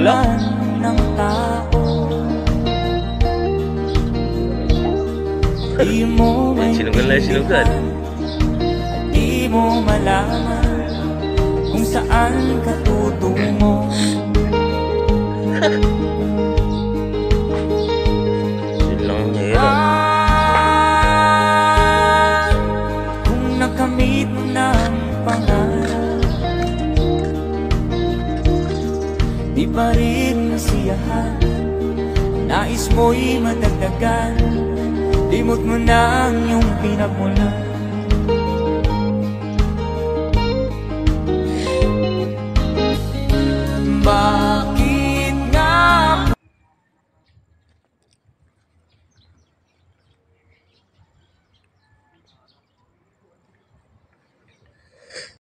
naman ng tao. Di mo maintindihan at di mo malaman kung saan ka tutungo. Kung nakamit mo ng pangarap, di pa rin nasiyahan, nais mo'y madagdagan, limot mo na ang iyong pinagmulan.